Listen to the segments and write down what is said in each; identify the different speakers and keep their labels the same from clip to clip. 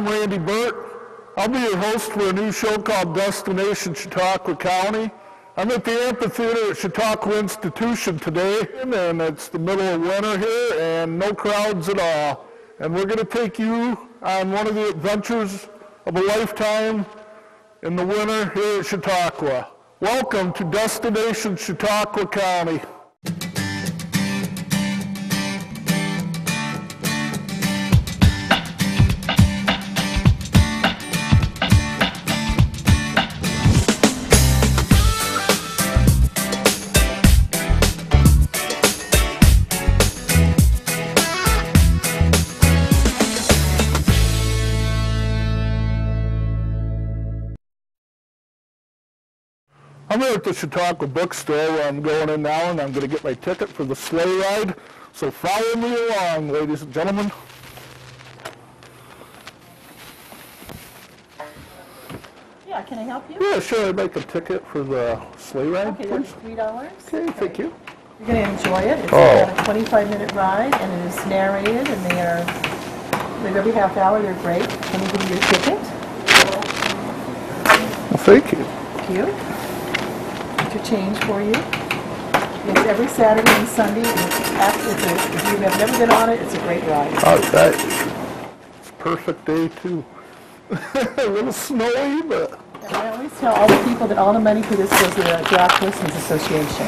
Speaker 1: Randy Burt. I'll be your host for a new show called Destination Chautauqua County. I'm at the amphitheater at Chautauqua Institution today, and it's the middle of winter here and no crowds at all. And we're going to take you on one of the adventures of a lifetime in the winter here at Chautauqua. Welcome to Destination Chautauqua County. I'm here at the Chautauqua bookstore where I'm going in now, and I'm going to get my ticket for the sleigh ride. So follow me along, ladies and gentlemen.
Speaker 2: Yeah, can I help you?
Speaker 1: Yeah, sure. I'd like a ticket for the sleigh ride,
Speaker 2: okay,
Speaker 1: please.
Speaker 2: That's $3.
Speaker 1: Okay, thank you.
Speaker 2: You're going to enjoy it. It's about a 25-minute ride, and it is narrated, and they're every half hour. They're great. Let me give you your ticket.
Speaker 1: Well, thank you.
Speaker 2: Thank you. To change for you. It's every Saturday and Sunday. And if you have never been on it, it's a great ride.
Speaker 1: Okay. It's a perfect day, too. A little snowy, but...
Speaker 2: And I always tell all the people that all the money for this goes to the Draft Listeners Association.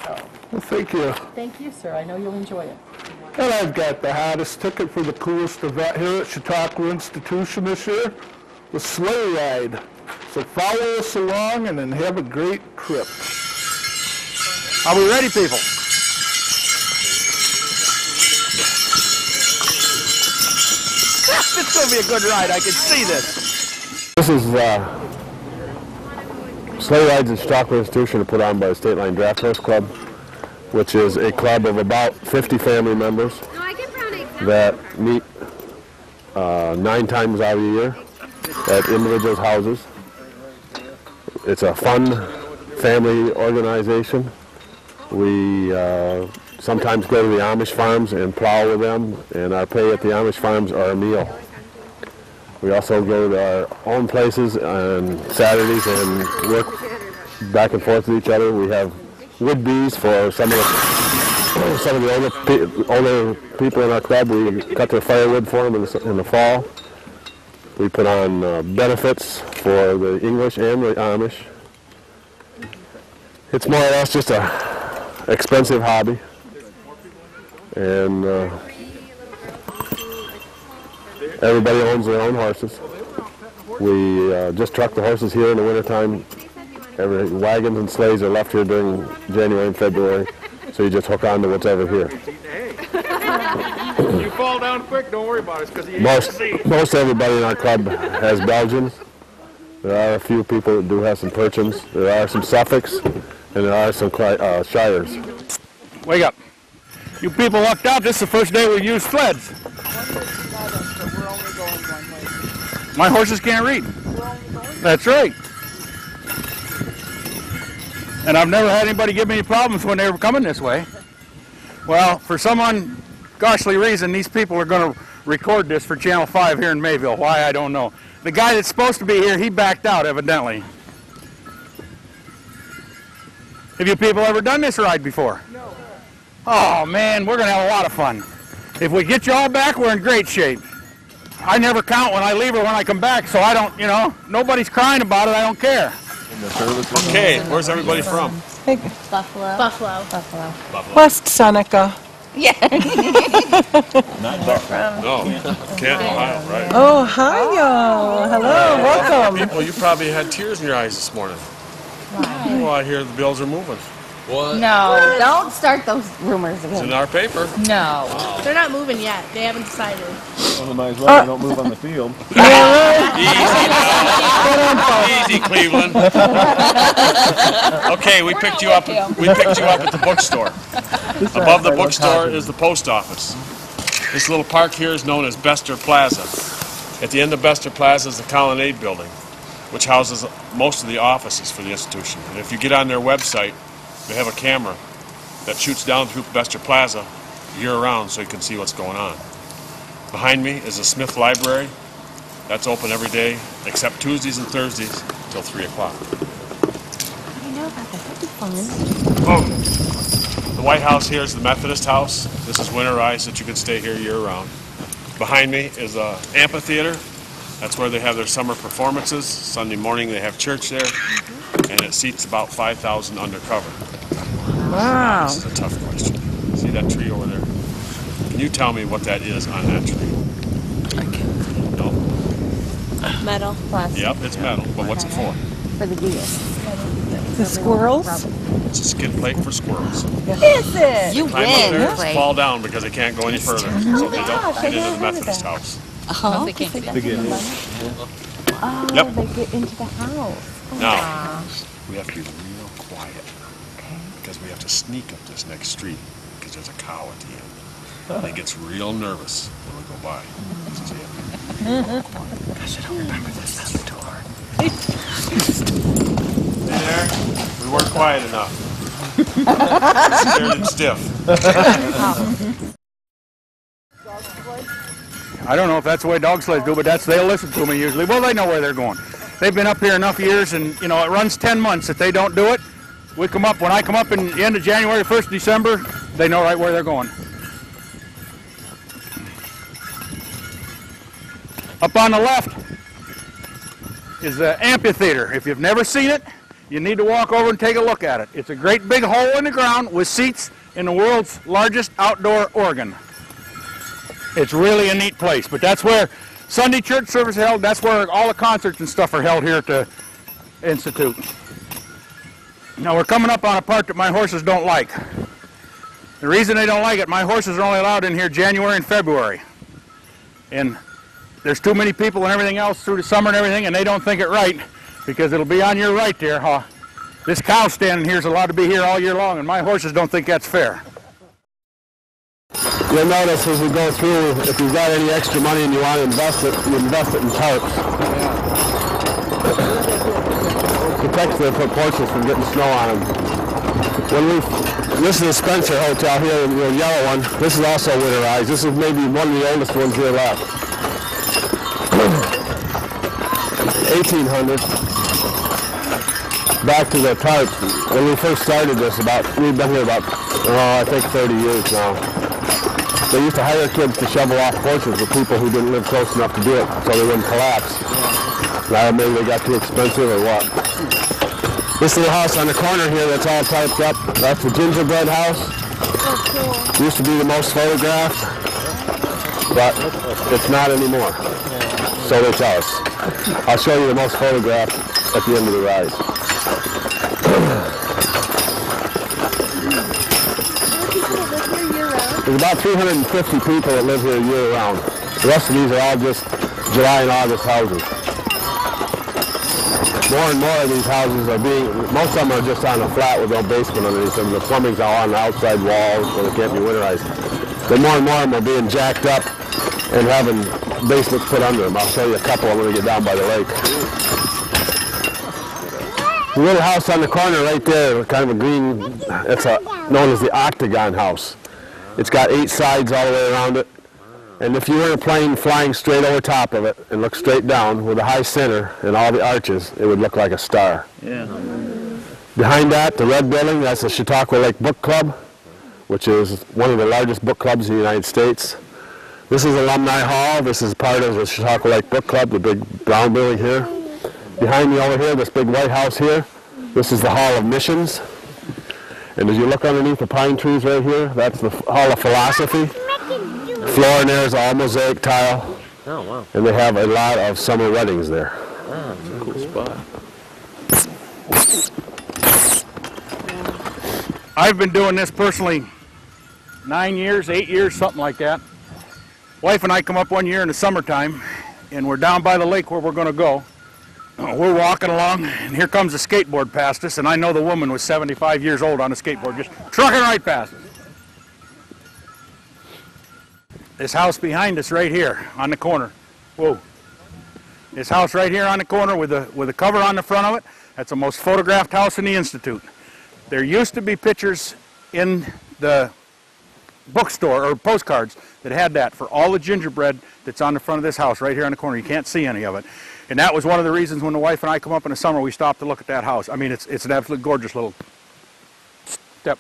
Speaker 2: So.
Speaker 1: Well, thank you.
Speaker 2: Thank you, sir. I know you'll enjoy it.
Speaker 1: And I've got the hottest ticket for the coolest event here at Chautauqua Institution this year, the sleigh ride. So follow us along and then have a great trip.
Speaker 3: Are we ready, people? It's going to be a good ride. I can see this.
Speaker 4: This is sleigh rides at Chautauqua Institution put on by the State Line Draft Horse Club, which is a club of about 50 family members that meet 9 times out of the year at individuals' houses. It's a fun family organization. We sometimes go to the Amish farms and plow with them, and our pay at the Amish farms are a meal. We also go to our own places on Saturdays and work back and forth with each other. We have wood bees for some of the older people in our club. We cut their firewood for them in the fall. We put on benefits for the English and the Amish. It's more or less just a expensive hobby, and everybody owns their own horses. We just truck the horses here in the wintertime. Wagons and sleighs are left here during January and February, so you just hook on to whatever here.
Speaker 3: You fall down quick, don't worry about it, because
Speaker 4: most everybody in our club has Belgians. There are a few people that do have some Percheons. There are some Suffolks, and there are some Shires.
Speaker 3: Wake up. You people lucked out. This is the first day we've used sleds. My horses can't read. That's right. And I've never had anybody give me any problems when they were coming this way. Well, for some ungodly reason, these people are going to record this for Channel 5 here in Mayville. Why, I don't know. The guy that's supposed to be here, he backed out, evidently. Have you people ever done this ride before? No. Oh, man, we're going to have a lot of fun. If we get you all back, we're in great shape. I never count when I leave or when I come back, so I don't, nobody's crying about it. I don't care.
Speaker 5: Okay, where's everybody from?
Speaker 6: Buffalo.
Speaker 2: West Seneca.
Speaker 6: Yeah.
Speaker 5: Not from. No, Canton, Ohio, right?
Speaker 2: Oh, Ohio. Hello, welcome.
Speaker 5: People, you probably had tears in your eyes this morning.
Speaker 6: Why?
Speaker 5: Well, I hear the bills are moving.
Speaker 6: What? No, don't start those rumors
Speaker 5: It's in
Speaker 6: again.
Speaker 5: our paper.
Speaker 6: No.
Speaker 7: They're not moving yet. They haven't decided.
Speaker 8: Well, they might as well. They don't move on the field.
Speaker 5: Easy, Cleveland. Okay, we picked you up. We picked you up at the bookstore. Above the bookstore is the post office. This little park here is known as Bester Plaza. At the end of Bester Plaza is the Colonnade Building, which houses most of the offices for the institution. And if you get on their website, they have a camera that shoots down through Bester Plaza year-round so you can see what's going on. Behind me is the Smith Library, That's open every day, except Tuesdays and Thursdays, till 3 o'clock.
Speaker 6: I know about that. That'd be fun.
Speaker 5: Oh, the White House here is the Methodist house. This is winterized so that you can stay here year-round. Behind me is an amphitheater. That's where they have their summer performances. Sunday morning they have church there, and it seats about 5,000 undercover.
Speaker 2: Wow.
Speaker 5: This is a tough question. See that tree over there? Can you tell me what that is on that tree? No.
Speaker 7: Metal.
Speaker 6: Plastic.
Speaker 5: Yep, it's metal, but what's it for?
Speaker 6: For the geese.
Speaker 2: The squirrels?
Speaker 5: It's a skid plate for squirrels.
Speaker 6: Is it? You
Speaker 5: Climb up there,
Speaker 6: win.
Speaker 5: fall down because they can't go any further, so they don't get into the Methodist house.
Speaker 6: Oh, they can't
Speaker 8: To get in.
Speaker 6: Oh,
Speaker 5: Yep.
Speaker 6: they get into the house. Oh,
Speaker 5: Now,
Speaker 6: gosh.
Speaker 5: we have to be real quiet because we have to sneak up this next street because there's a cow at the end. And it gets real nervous when we go by. Gosh, I don't remember this. That's the door. Hey there. We weren't quiet enough. Scared and stiff.
Speaker 3: I don't know if that's the way dog sleighs do, but they'll listen to me usually. Well, they know where they're going. They've been up here enough years, and you know it runs 10 months. If they don't do it, we come up. When I come up in the end of January, 1st of December, they know right where they're going. Up on the left is the amphitheater. If you've never seen it, you need to walk over and take a look at it. It's a great big hole in the ground with seats in the world's largest outdoor organ. It's really a neat place, but that's where Sunday church service is held. That's where all the concerts and stuff are held here at the Institute. Now we're coming up on a part that my horses don't like. The reason they don't like it, my horses are only allowed in here January and February. And there's too many people and everything else through the summer and everything, and they don't think it right because it'll be on your right there, huh? This cow standing here is allowed to be here all year long, and my horses don't think that's fair.
Speaker 4: You'll notice as we go through, if you've got any extra money and you want to invest it, you invest it in tarps. Protects the porches from getting snow on them. This is the Spencer Hotel here, the yellow one. This is also winterized. This is maybe one of the oldest ones here left. 1800. Back to the tarps. When we first started this, we've been here about, I think 30 years now. They used to hire kids to shovel off porches with people who didn't live close enough to do it so they wouldn't collapse. Now maybe they got too expensive or what. This little house on the corner here that's all typed up, that's the gingerbread house. Used to be the most photographed, but it's not anymore. So they tell us. I'll show you the most photographed at the end of the ride. There's about 350 people that live here year-round. The rest of these are all just July and August houses. More and more of these houses are most of them are just on a flat with no basement underneath them. The plumbing's all on the outside walls, so they can't be winterized. But more and more of them are being jacked up and having basements put under them. I'll show you a couple when we get down by the lake. The little house on the corner right there, kind of a green, it's known as the octagon house. It's got 8 sides all the way around it. And if you were in a plane flying straight over top of it and look straight down with a high center and all the arches, it would look like a star.
Speaker 8: Yeah.
Speaker 4: Behind that, the red building, that's the Chautauqua Lake Book Club, which is one of the largest book clubs in the United States. This is Alumni Hall. This is part of the Chautauqua Lake Book Club, the big brown building here. Behind me over here, this big White House here, this is the Hall of Missions. And as you look underneath the pine trees right here, that's the Hall of Philosophy. The floor in there is all mosaic tile.
Speaker 8: Oh, wow.
Speaker 4: And they have a lot of summer weddings there.
Speaker 8: Wow, that's a cool spot.
Speaker 3: I've been doing this personally 9 years, 8 years, something like that. Wife and I come up one year in the summertime, and we're down by the lake where we're going to go. We're walking along, and here comes a skateboard past us, and I know the woman was 75 years old on a skateboard, just trucking right past us. This house behind us right here on the corner. Whoa. This house right here on the corner with a cover on the front of it, that's the most photographed house in the Institute. There used to be pictures in the bookstore or postcards that had that for all the gingerbread that's on the front of this house right here on the corner. You can't see any of it. And that was one of the reasons when the wife and I come up in the summer, we stop to look at that house. I mean, it's an absolutely gorgeous little step.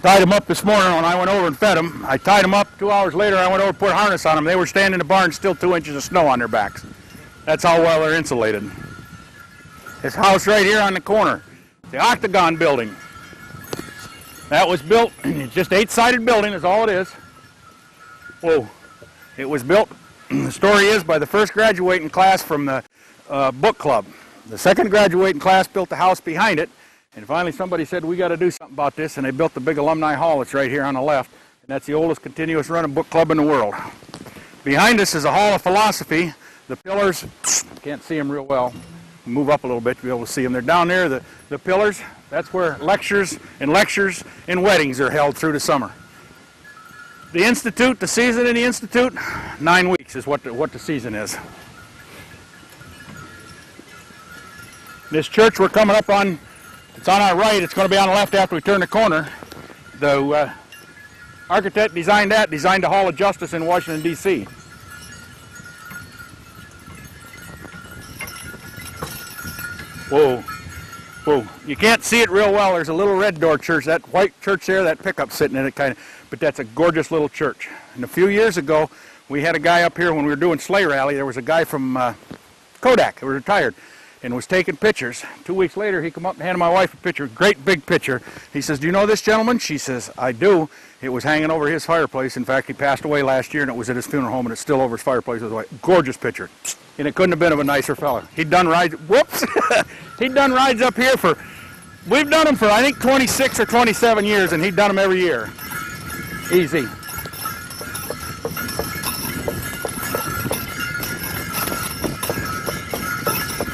Speaker 3: Tied them up this morning when I went over and fed them. I tied them up. 2 hours later, I went over and put a harness on them. They were standing in the barn, still 2 inches of snow on their backs. That's how well they're insulated. This house right here on the corner, the Octagon building. That was built, it's just 8-sided building is all it is. Whoa. It was built, the story is, by the first graduating class from the book club. The second graduating class built the house behind it, and finally somebody said, we got to do something about this, and they built the big alumni hall that's right here on the left, and that's the oldest continuous running book club in the world. Behind us is a hall of philosophy. The pillars, can't see them real well. Move up a little bit to be able to see them. They're down there, the pillars. That's where lectures and weddings are held through the summer. The Institute, the season in the Institute, 9 weeks is what the season is. This church we're coming up on, it's on our right, it's going to be on the left after we turn the corner. The architect designed the Hall of Justice in Washington, D.C. Whoa, whoa, you can't see it real well. There's a little red door church, that white church there, that pickup sitting in it kind of, but that's a gorgeous little church. And a few years ago, we had a guy up here when we were doing Sleigh Rally. There was a guy from Kodak who was retired and was taking pictures. 2 weeks later, he come up and handed my wife a picture, great big picture. He says, do you know this gentleman? She says, I do. It was hanging over his fireplace. In fact, he passed away last year, and it was at his funeral home, and it's still over his fireplace. It was a gorgeous picture. And it couldn't have been of a nicer fella. He'd done rides, whoops! He'd done rides up here for, we've done them for, I think, 26 or 27 years, and he'd done them every year. Easy.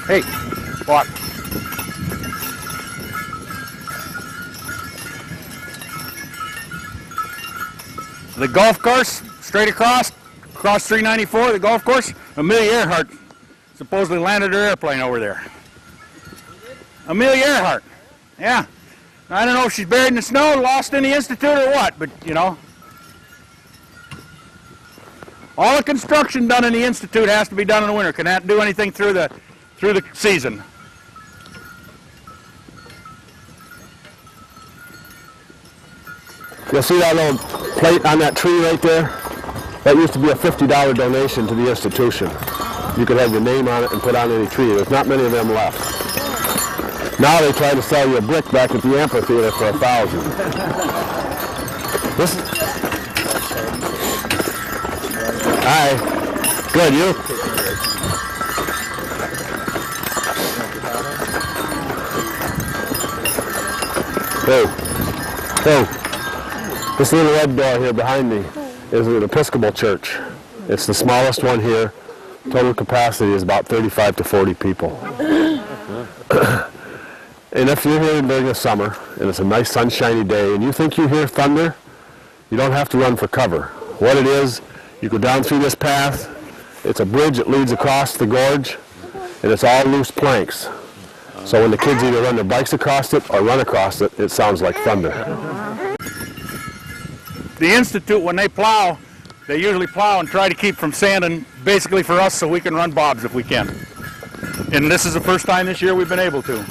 Speaker 3: Hey, walk. The golf course, straight across 394, the golf course, Amelia Earhart supposedly landed her airplane over there. Amelia Earhart, yeah. I don't know if she's buried in the snow, lost in the Institute or what, but you know. All the construction done in the Institute has to be done in the winter. Cannot do anything through the season.
Speaker 4: You'll see that little plate on that tree right there? That used to be a $50 donation to the institution. You could have your name on it and put on any tree. There's not many of them left. Now they try to sell you a brick back at the amphitheater for $1,000. This is... Hi. Good, you? Hey. This little red door here behind me is an Episcopal church. It's the smallest one here. Total capacity is about 35 to 40 people. And if you're here during the summer, and it's a nice sunshiny day, and you think you hear thunder, you don't have to run for cover. What it is, you go down through this path, it's a bridge that leads across the gorge, and it's all loose planks. So when the kids either run their bikes across it or run across it, it sounds like thunder.
Speaker 3: The Institute, when they plow, they usually plow and try to keep from sanding, basically for us so we can run bobs if we can. And this is the first time this year we've been able to.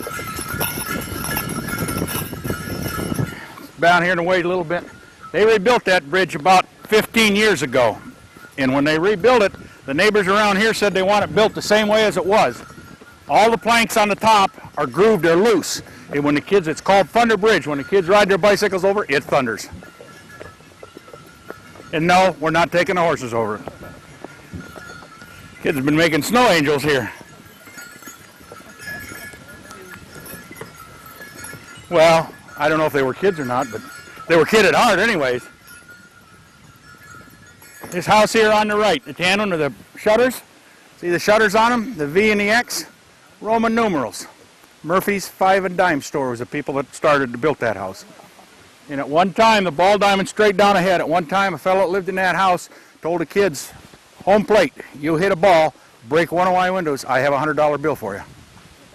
Speaker 3: Down here in the way a little bit. They rebuilt that bridge about 15 years ago. And when they rebuilt it, the neighbors around here said they want it built the same way as it was. All the planks on the top are grooved, they're loose. And when the kids, it's called Thunder Bridge. When the kids ride their bicycles over, it thunders. And no, we're not taking the horses over. Kids have been making snow angels here. Well, I don't know if they were kids or not, but they were kid at heart anyways. This house here on the right, the tan one with the shutters. See the shutters on them? The V and the X? Roman numerals. Murphy's 5 and dime store was the people that started to build that house. And at one time, the ball diamond straight down ahead. At one time, a fellow that lived in that house told the kids, home plate, you hit a ball, break one of my windows, I have a $100 bill for you.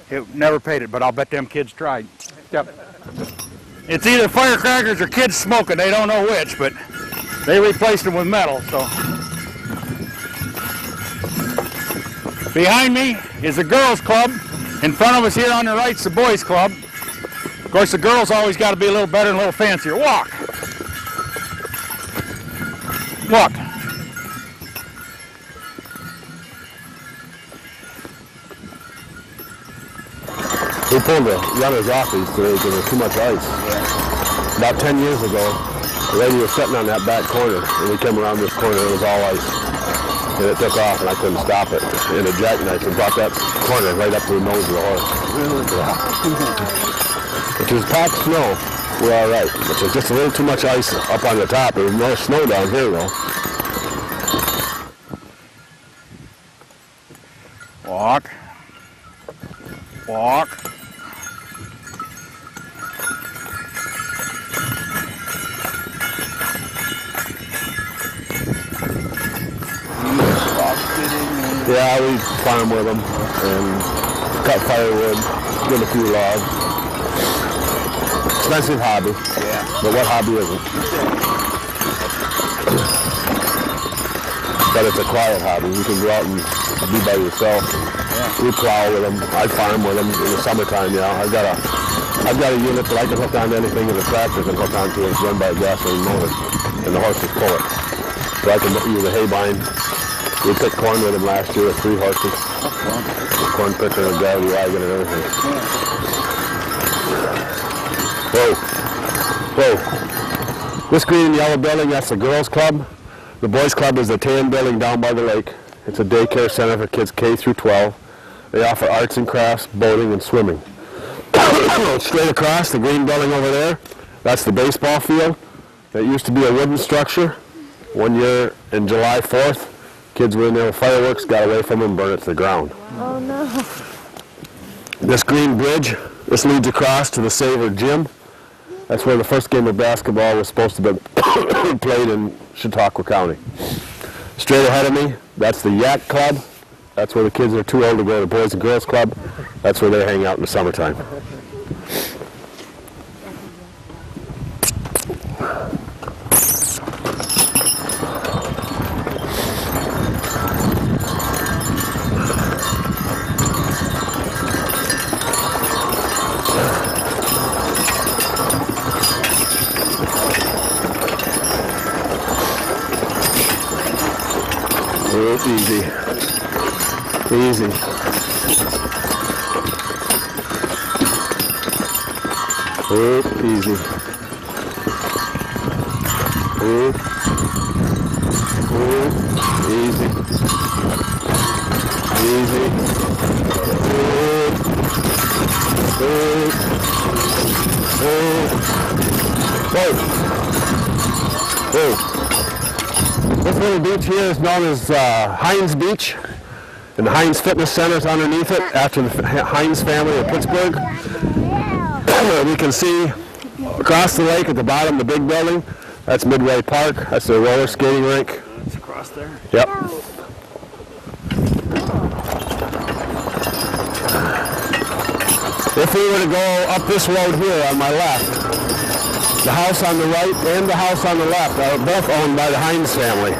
Speaker 3: He never paid it, but I'll bet them kids tried. Yep. It's either firecrackers or kids smoking. They don't know which, but they replaced them with metal. So behind me is the girls' club. In front of us here on the right is the boys' club. Of course, the girls always got to be a little better and a little fancier. Walk. Walk.
Speaker 4: We pulled the runners off these today because there's too much ice. Yeah. About 10 years ago, the lady was sitting on that back corner, and we came around this corner, and it was all ice. And it took off, and I couldn't stop it. And a jackknife and brought that corner right up to the nose of the horse. Really? Yeah. If there's packed snow, we're all right. But there's just a little too much ice up on the top. There's no snow down here, though.
Speaker 3: Walk. Walk.
Speaker 4: Yeah, we farm with them and cut firewood, get a few logs. Expensive hobby, yeah. But what hobby isn't? But it's a quiet hobby. You can go out and be by yourself. Yeah. We plow with them. I farm with them in the summertime. Yeah, I've got a unit that I can hook onto anything in the tractor can hook onto. It's run by a gasoline motor, and the horses pull it. So I can use a hay bind. We picked corn with him last year with 3 horses. Corn picker and a gravity wagon and everything. Whoa. Whoa. This green and yellow building, that's the girls' club. The boys' club is the tan building down by the lake. It's a daycare center for kids K through 12. They offer arts and crafts, boating, and swimming. Straight across, the green building over there, that's the baseball field. That used to be a wooden structure. One year in July 4th, kids were in there with fireworks, got away from them, and burned it to the ground.
Speaker 6: Oh no.
Speaker 4: This green bridge, this leads across to the Saver Gym. That's where the first game of basketball was supposed to be played in Chautauqua County. Straight ahead of me, that's the Yak Club. That's where the kids are too old to go to the Boys and Girls Club. That's where they hang out in the summertime. Easy. Easy. Easy. Easy. Easy. This little beach here is known as Heinz Beach, and the Heinz Fitness Center is underneath it after the Heinz family of Pittsburgh. We can see across the lake at the bottom, the big building. That's Midway Park. That's the roller skating rink.
Speaker 3: It's across there.
Speaker 4: Yep. If we were to go up this road here on my left, the house on the right and the house on the left are both owned by the Heinz family.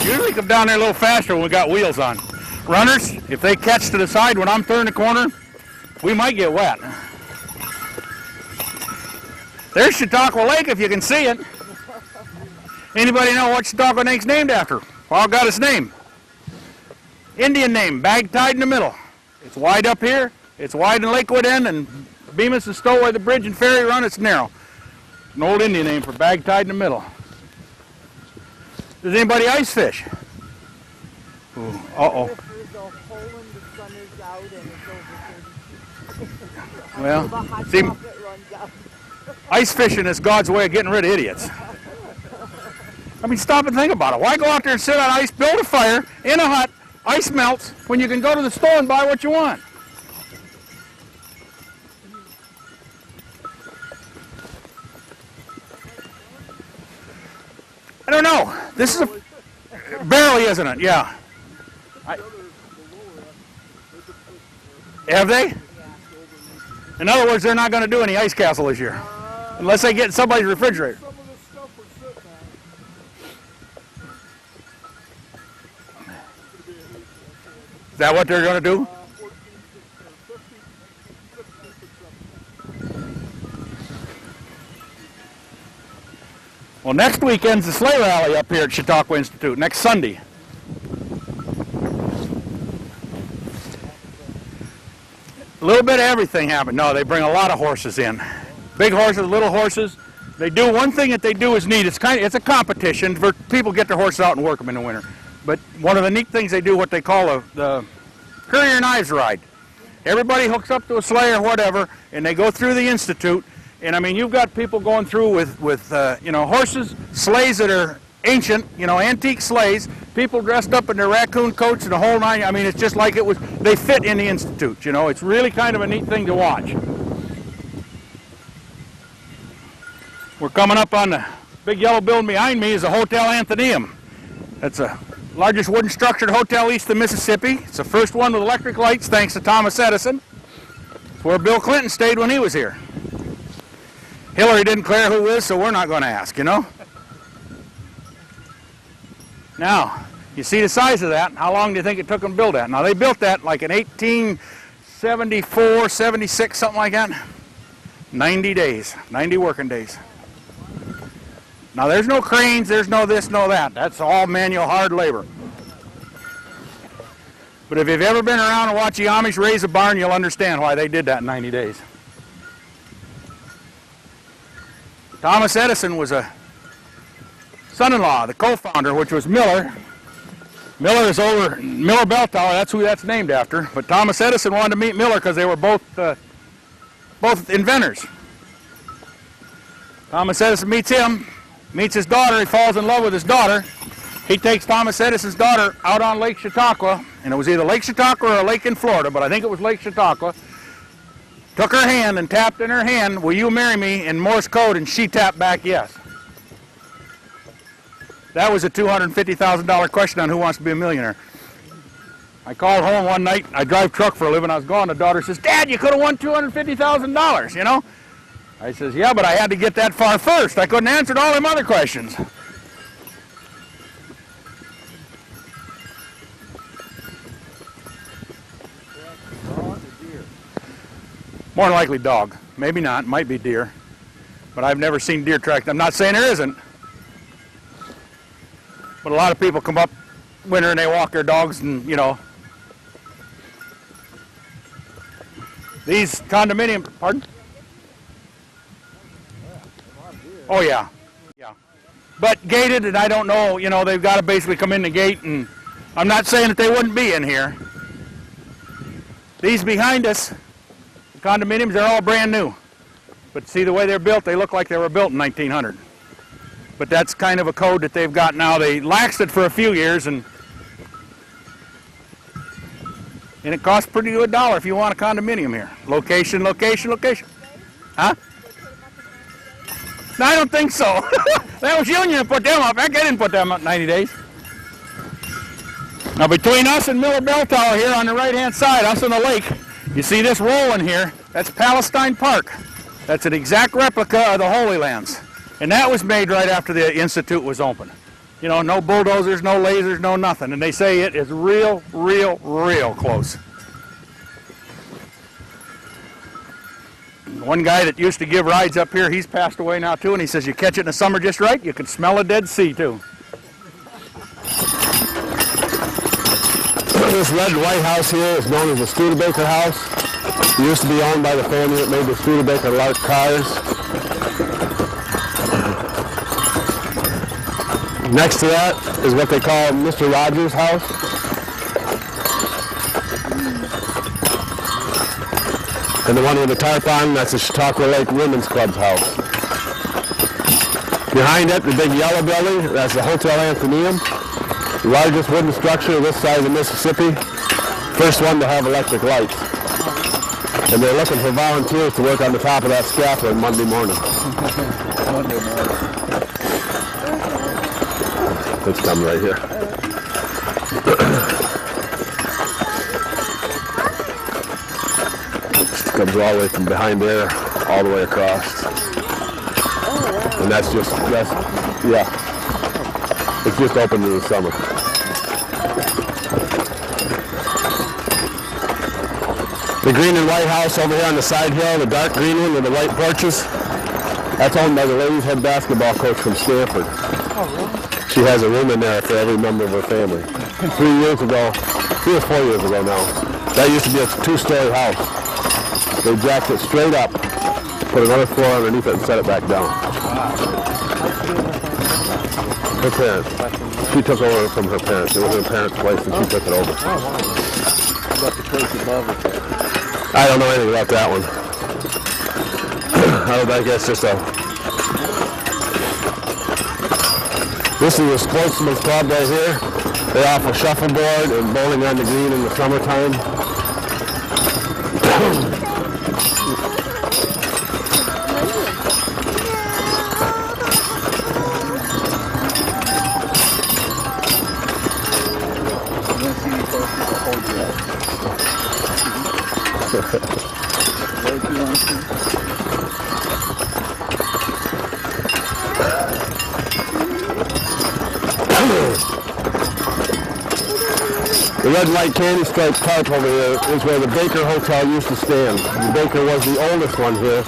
Speaker 3: Usually come down there a little faster when we got wheels on. Runners, if they catch to the side when I'm turning the corner, we might get wet. There's Chautauqua Lake if you can see it. Anybody know what Chautauqua Lake's named after? Well, I've got its name. Indian name, bag tied in the middle. It's wide up here, it's wide in Lakewood End, and Bemis and Stowaway, the bridge and ferry run, it's narrow. An old Indian name for bag tied in the middle. Does anybody ice fish? Ooh, uh-oh. Well, see, ice fishing is God's way of getting rid of idiots. I mean, stop and think about it. Why go out there and sit on ice, build a fire in a hut, ice melts, when you can go to the store and buy what you want? I don't know. This is a... Barely, isn't it? Yeah. Have they? In other words, they're not going to do any ice castle this year. Unless they get in somebody's refrigerator. Is that what they're going to do? Well, next weekend's the sleigh rally up here at Chautauqua Institute, next Sunday. A little bit of everything happened. No, they bring a lot of horses in. Big horses, little horses. They do one thing that they do is neat. It's a competition for people to get their horses out and work them in the winter. But one of the neat things they do, what they call the Courier Knives ride. Everybody hooks up to a sleigh or whatever, and they go through the institute. And I mean, you've got people going through with you know, horses, sleighs that are ancient, you know, antique sleighs, people dressed up in their raccoon coats and the whole nine. I mean, it's just like it was, they fit in the institute, you know. It's really kind of a neat thing to watch. We're coming up on the big yellow building behind me is the Hotel Athenaeum. That's the largest wooden structured hotel east of Mississippi. It's the first one with electric lights thanks to Thomas Edison. It's where Bill Clinton stayed when he was here. Hillary didn't declare who is, so we're not going to ask, you know. Now, you see the size of that. How long do you think it took them to build that? Now, they built that like in 1874, 76, something like that. 90 days, 90 working days. Now, there's no cranes, there's no this, no that. That's all manual hard labor. But if you've ever been around and watched the Amish raise a barn, you'll understand why they did that in 90 days. Thomas Edison was a son-in-law, the co-founder, which was Miller. Miller is over Miller Bell Tower. That's who that's named after. But Thomas Edison wanted to meet Miller because they were both inventors. Thomas Edison meets him, meets his daughter. He falls in love with his daughter. He takes Thomas Edison's daughter out on Lake Chautauqua, and it was either Lake Chautauqua or a lake in Florida, but I think it was Lake Chautauqua. Took her hand and tapped in her hand, "Will you marry me?" in Morse code, and she tapped back yes. That was a $250,000 question on Who Wants to Be a Millionaire. I called home one night. I drive truck for a living. I was gone. The daughter says, "Dad, you could have won $250,000, you know?" I says, "Yeah, but I had to get that far first. I couldn't answer all them other questions." More than likely dog. Maybe not. Might be deer. But I've never seen deer tracked. I'm not saying there isn't. But a lot of people come up winter and they walk their dogs and, you know. These condominium, pardon? Oh yeah, yeah. But gated, and I don't know, you know, they've got to basically come in the gate, and I'm not saying that they wouldn't be in here. These behind us, the condominiums, they're all brand new. But see the way they're built, they look like they were built in 1900. But that's kind of a code that they've got now. They laxed it for a few years, and it costs pretty good $1 if you want a condominium here. Location, location, location. Huh? No, I don't think so. That was Union that put them up. I didn't put them up 90 days. Now between us and Miller Bell Tower here on the right-hand side, us on the lake, you see this rolling here, that's Palestine Park. That's an exact replica of the Holy Lands. And that was made right after the Institute was open. You know, no bulldozers, no lasers, no nothing. And they say it is real, real, real close. One guy that used to give rides up here, he's passed away now too, and he says you catch it in the summer just right, you can smell a Dead Sea too.
Speaker 4: This red and white house here is known as the Studebaker House. It used to be owned by the family that made the Studebaker large cars. Next to that is what they call Mr. Rogers' house. And the one with the tarp on, that's the Chautauqua Lake Women's Club's house. Behind it, the big yellow building, that's the Hotel Athenaeum. The largest wooden structure this side of the Mississippi. First one to have electric lights. And they're looking for volunteers to work on the top of that scaffold Monday morning.
Speaker 1: Monday morning.
Speaker 4: It's coming right here. Comes all the way from behind there, all the way across. And that's yeah. It's just open in the summer. The green and white house over here on the side hill, the dark green one with the white porches, that's owned by the ladies' head basketball coach from Stanford.
Speaker 2: Oh, really?
Speaker 4: She has a room in there for every member of her family. 3 years ago, 3 or 4 years ago now, that used to be a 2-story house. They jacked it straight up, put another floor underneath it, and set it back down. Her parents. She took over from her parents. It was her parents' place, and she took it over.
Speaker 8: How about the place above it?
Speaker 4: I don't know anything about that one. I guess just a... This is a sportsman's club right here. They offer shuffleboard and bowling on the green in the summertime. The red and white candy striped tarp over here is where the Baker Hotel used to stand. The Baker was the oldest one here.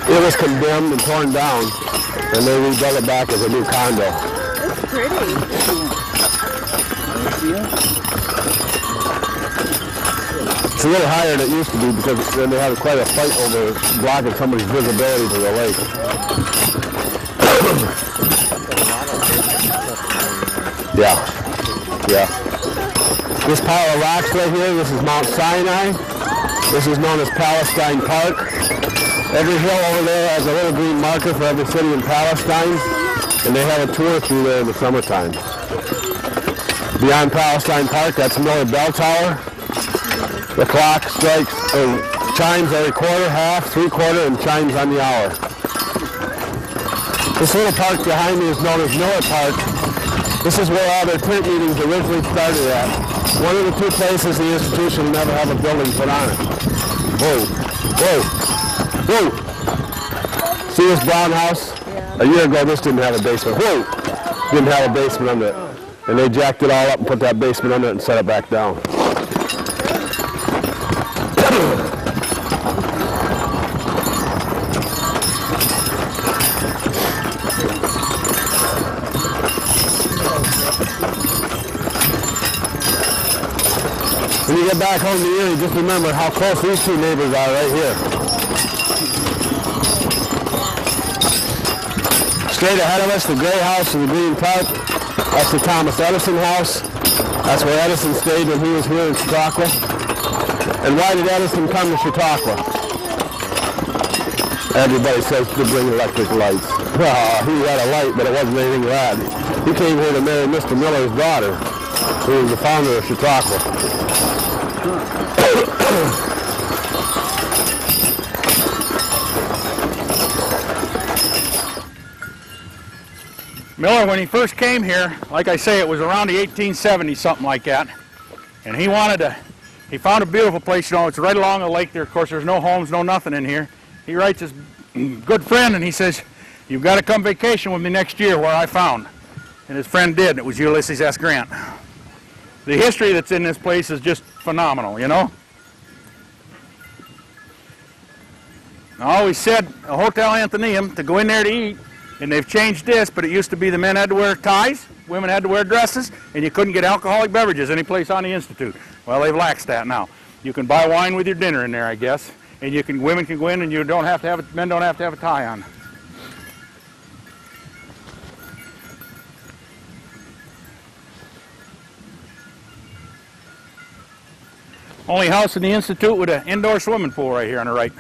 Speaker 4: It was condemned and torn down, and they rebuilt it back as a new condo.
Speaker 2: That's pretty.
Speaker 4: It's a little higher than it used to be because then they had quite a fight over blocking somebody's visibility to the lake. Yeah. This pile of rocks right here, this is Mount Sinai. This is known as Palestine Park. Every hill over there has a little green marker for every city in Palestine, and they have a tour through there in the summertime. Beyond Palestine Park, that's Miller Bell Tower. The clock strikes, chimes every quarter, half, 3/4, and chimes on the hour. This little park behind me is known as Miller Park. This is where all their tent meetings originally started at. One of the 2 places the institution will never have a building put on it. Whoa. See this brown house? Yeah. A year ago, this didn't have a basement. Whoa! Didn't have a basement under it. And they jacked it all up and put that basement under it and set it back down. When you get back home to Erie, just remember how close these 2 neighbors are right here. Straight ahead of us, the gray house and the green tarp. That's the Thomas Edison house. That's where Edison stayed when he was here in Chautauqua. And why did Edison come to Chautauqua? Everybody says to bring electric lights. Well, he had a light, but it wasn't anything rad. He came here to marry Mr. Miller's daughter, who was the founder of Chautauqua.
Speaker 3: Miller, when he first came here, like I say, it was around the 1870s, something like that. And he found a beautiful place, you know, it's right along the lake there. Of course, there's no homes, no nothing in here. He writes his good friend and he says, "You've got to come vacation with me next year where I found." And his friend did. It was Ulysses S. Grant. The history that's in this place is just phenomenal, you know. I always said a Hotel Athenaeum to go in there to eat, and they've changed this, but it used to be the men had to wear ties, women had to wear dresses, and you couldn't get alcoholic beverages any place on the Institute. Well, they've laxed that now. You can buy wine with your dinner in there, I guess, and women can go in and men don't have to have a tie on. Only house in the Institute with an indoor swimming pool right here on the right.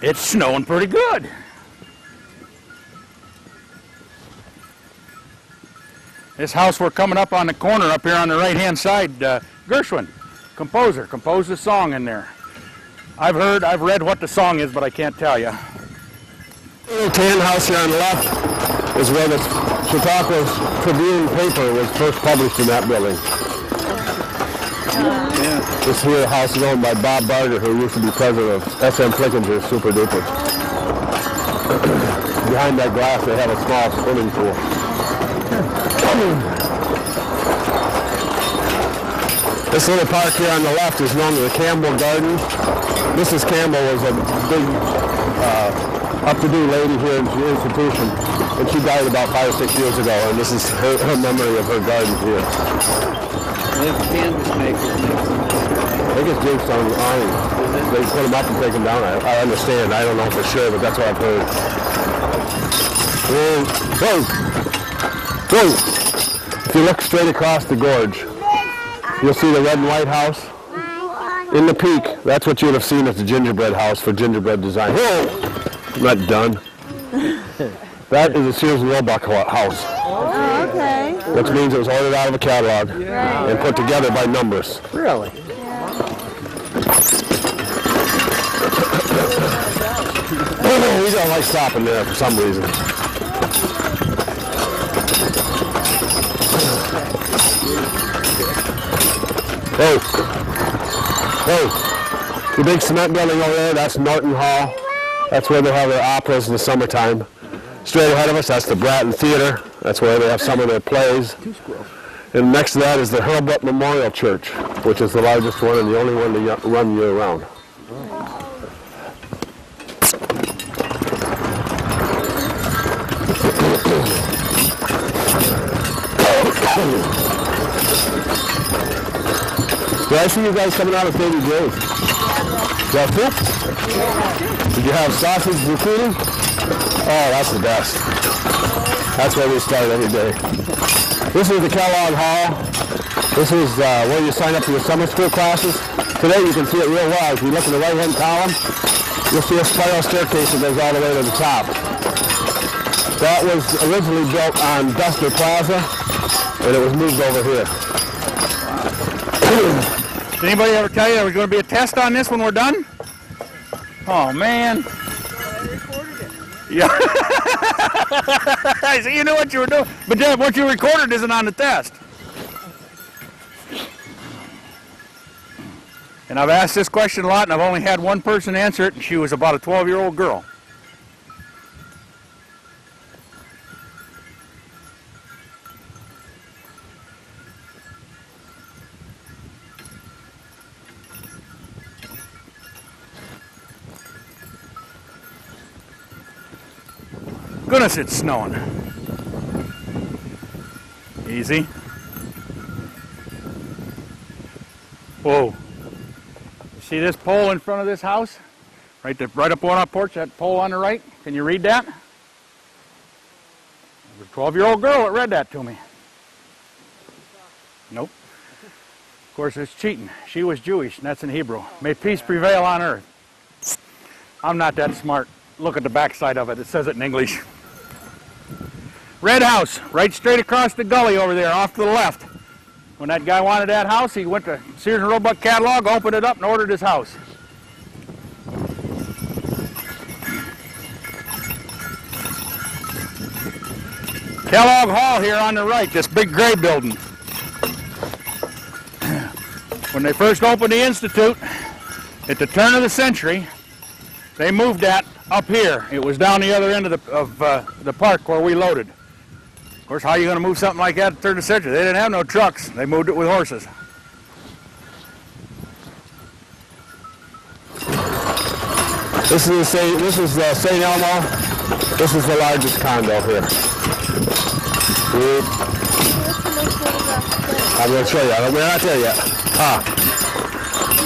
Speaker 3: It's snowing pretty good. This house we're coming up on the corner up here on the right-hand side, Gershwin, composer, composed a song in there. I've read what the song is, but I can't tell you.
Speaker 4: The little tan house here on the left is where the Chautauqua Tribune paper was first published in that building. This here house is owned by Bob Barger, who used to be president of SM Flickinger's Super Duper. behind that glass they have a small swimming pool. This little park here on the left is known as the Campbell Garden. Mrs. Campbell was a big up-to-date lady here in the institution, and she died about 5 or 6 years ago, and this is her memory of her garden here.
Speaker 8: This canvas maker.
Speaker 4: They get jinxed on iron. They put them up and take them down. I understand. I don't know for sure, but that's what I've heard. Whoa! Whoa! If you look straight across the gorge, you'll see the red and white house. In the peak, that's what you would have seen as the gingerbread house for gingerbread design. Whoa! I'm not done. That is a Sears and Roebuck house.
Speaker 6: Oh, okay.
Speaker 4: Which means it was ordered out of a catalog and put together by numbers.
Speaker 8: Really?
Speaker 4: We don't like stopping there for some reason. Whoa. Whoa. The big cement building over there, that's Norton Hall. That's where they'll have their operas in the summertime. Straight ahead of us, that's the Bratton Theater. That's where they have some of their plays. And next to that is the Hurlbut Memorial Church, which is the largest one and the only one to run year-round. Did I see you guys coming out of Baby Joe's? Did you have soup? Did you have sausage zucchini? Oh, that's the best. That's where we start every day. This is the Kellogg Hall. This is where you sign up for your summer school classes. Today you can see it real well. If you look at the right-hand column, you'll see a spiral staircase that goes all the way to the top. That was originally built on Bester Plaza, and it was moved over here.
Speaker 3: Did anybody ever tell you there was going to be a test on this when we're done? Oh, man. Yeah. So you knew what you were doing. But then what you recorded isn't on the test. And I've asked this question a lot, and I've only had one person answer it, and she was about a 12-year-old girl. Goodness, it's snowing. Easy. Whoa. You see this pole in front of this house? Right up on our porch, that pole on the right? Can you read that? There was a 12-year-old girl that read that to me. Nope. Of course, it's cheating. She was Jewish, and that's in Hebrew. May peace prevail on earth. I'm not that smart. Look at the backside of it. It says it in English. Red house, right straight across the gully over there, off to the left. When that guy wanted that house, he went to Sears and Roebuck catalog, opened it up, and ordered his house. Kellogg Hall here on the right, this big gray building. When they first opened the Institute, at the turn of the century, they moved that up here. It was down the other end of the park where we loaded. Of course, how are you going to move something like that at the turn of the century? They didn't have no trucks. They moved it with horses.
Speaker 4: This is St. Elmo. This is the largest condo here. I'm going to show you. We're not there yet.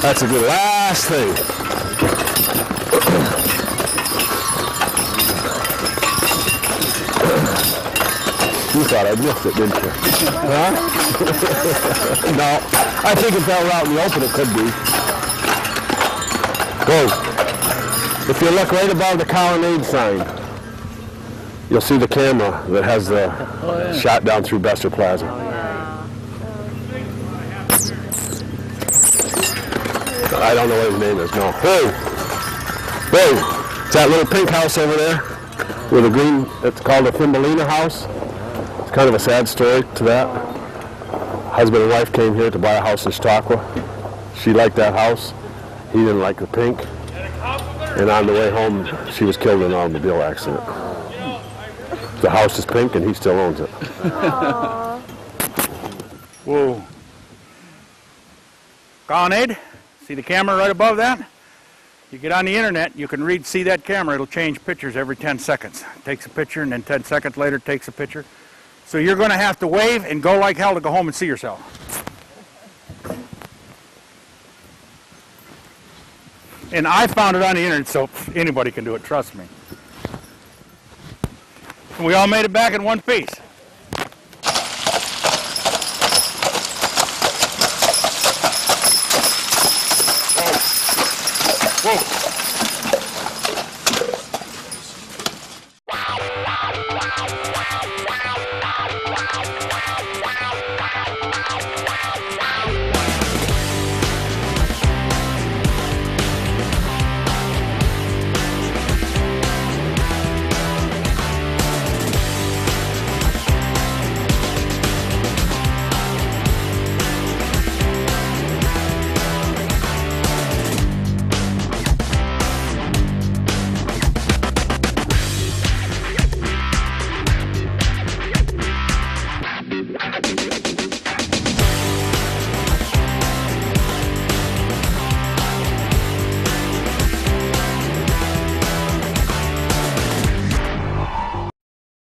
Speaker 4: That's a good last thing. You thought I missed it, didn't you? Huh? No. I think if that were out in the open, it could be. Whoa. If you look right above the colonnade sign, you'll see the camera that has the shot down through Bester Plaza. I don't know what his name is, no. Whoa! Whoa! It's that little pink house over there with a green, it's called a Thumbelina house. It's kind of a sad story to that. Husband and wife came here to buy a house in Chautauqua. She liked that house. He didn't like the pink. And on the way home, she was killed in an automobile accident. The house is pink and he still owns it.
Speaker 7: Aww.
Speaker 3: Whoa. Colonnade, see the camera right above that? You get on the internet, you can see that camera. It'll change pictures every 10 seconds. It takes a picture and then 10 seconds later it takes a picture. So you're going to have to wave and go like hell to go home and see yourself. And I found it on the internet, so anybody can do it, trust me. And we all made it back in one piece. Whoa.